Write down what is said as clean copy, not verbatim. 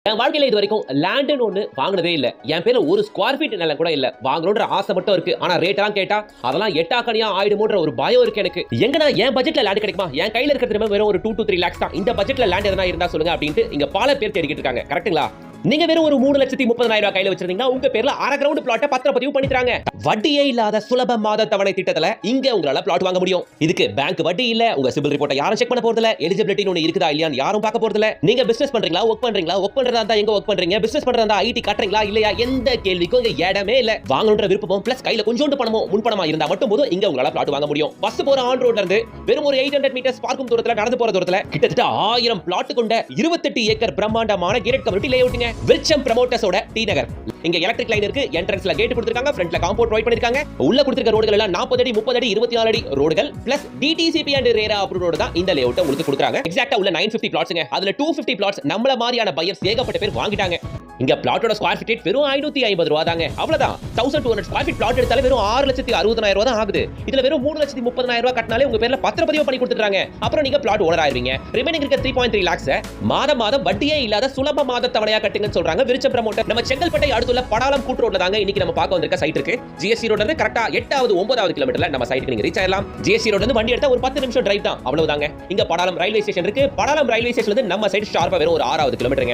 என் வாழ்க்கையில இது வரைக்கும் லேண்ட்னு ஒண்ணு வாங்கினதே இல்ல. என் பேர்ல ஒரு ஸ்கொயர் ஃபீட் நிலம் கூட இல்ல. வாங்கணும்ன்ற ஆசை மட்டும் இருக்கு. ஆனா ரேட் எல்லாம் கேட்டா அதெல்லாம் எட்டாக்கணியா ஆயிடுமோன்ற ஒரு பயம் இருக்கு எனக்கு. எங்கனா என் பட்ஜெட்ல லேண்ட் கிடைக்குமா? என் கையில இருக்கிறது வெறும் ஒரு 2 to 3 lakhs தான். இந்த பட்ஜெட்ல லேண்ட் எதனா இருந்தா சொல்லுங்க அப்படின்ட்டு இங்க பல பேர் தேடிக்கிட்டு இருக்காங்க. கரெக்ட்டுங்களா? நீங்க வெறும் ஒரு 3,30,000 கையில வச்சிருந்தீங்கன்னா உங்க பேர்ல அரை கிரவுண்ட் பிளாட்டை பத்திரப்பதிவு பண்ணி தராங்க. வட்டியே இல்லாத சுலப மாத தவணை திட்டத்துல இங்க உங்களால பிளாட் வாங்க முடியும். இதுக்கு பேங்க் வட்டி இல்ல, உங்க சிபில் ரிப்போர்ட்டை யாரும் செக் பண்ண போறது இல்ல, எலிஜிபிலிட்டி ஒன்னு இருக்குதா இல்லையான்னு யாரும் பார்க்க போறது இல்ல. நீங்க பிசினஸ் பண்றீங்களா, ஒர்க் பண்றீங்களா, ஒர்க் பண்றதா இருந்தா எங்க ஒர்க் பண்றீங்க, பிசினஸ் பண்றதா இருந்தா ஐடி கட்டுறீங்களா இல்லையா, எந்த கேள்விக்கும் இங்க இடமே இல்ல. வாங்கணும்ன்ற விருப்பமும் பிளஸ் கையில கொஞ்சோண்டு பணமும் முன்பணமா இருந்தா மட்டும் போதும் இங்க உங்களால பிளாட் வாங்க முடியும். பஸ் போற ஆன் ரோட்ல இருந்து வெறும் ஒரு 800 மீட்டர்ஸ் பார்க்கும் தூரத்துல நடந்து போற தூரத்துல கிட்டத்தட்ட 1000 பிளாட் கொண்ட 28 ஏக்கர் பிரம்மாண்டமான கேட்டட் கம்யூனிட்டி லேஅவுட்ங்க. விருட்சம் ப்ரமோட்டர்ஸோட டி நகர். இங்க எலக்ட்ரிக் லைன் இருக்கு, என்ட்ரன்ஸ்ல கேட் கொடுத்திருக்காங்க, ஃப்ரண்ட்ல காம்பவுண்ட் ப்ரொவைட் பண்ணிருக்காங்க. உள்ள கொடுத்திருக்க ரோடுகள் எல்லாம் 40 அடி, 30 அடி, 24 அடி ரோடுகள் plus DTCP and RERA approved road தான் இந்த லேஅவுட் உங்களுக்கு கொடுக்கறாங்க. எக்ஸாக்ட்டா உள்ள 950 பிளாட்ஸ்ங்க. அதுல 250 பிளாட்ஸ் நம்மள மாதிரியான பையர்ஸ் ஏகப்பட்ட பேர் வாங்கிட்டாங்க. இங்க பிளாட்டோட ஸ்கொயர் ஃபீட் வெறும் 550 ரூபாய் தாங்க. அவ்வளவுதான். 1200 ஸ்கொயர் ஃபீட் பிளாட் எடுத்தாலே வெறும் 6,60,000 ரூபாய் தான் ஆகுது. இதுல வெறும் 3,30,000 ரூபாய் கட்டினாலே உங்க பேர்ல பத்திரப்பதிவு பண்ணி கொடுத்துறாங்க. அப்புறம் நீங்க பிளாட் ஓனர் ஆயிருவீங்க. ரிமைனிங் இருக்க 3.3 lakhs மாதம் வட்டியே இல்லாத சுலப மாத தவணையா கட்டுங்கன்னு சொல்றாங்க விருட்சம் ப்ரமோட்டர். நம்ம செங்கல்பட்டை அடுத்துள்ள படாலம் கூட்டு ரோட்ல தாங்க இன்னைக்கு நம்ம பார்க்க வந்திருக்க சைட் இருக்கு. ஜிஎஸ்டி ரோட்ல இருந்து கரெக்ட்டா 8வது 9வது கிலோமீட்டர்ல நம்ம சைட்டுக்கு நீங்க ரீச் ஆயிரலாம். ஜிஎஸ்டி ரோட்ல இருந்து வண்டி எடுத்தா ஒரு 10 நிமிஷம் டிரைவ் தான். அவ்வளவுதாங்க. இங்க படாலம் ரயில்வே ஸ்டேஷன் இருக்கு. படாலம் ரயில்வே ஸ்டேஷன்ல இருந்து நம்ம சைட் ஷார்ப்பா வெறும் ஒரு 6வது கிலோமீட்டர்.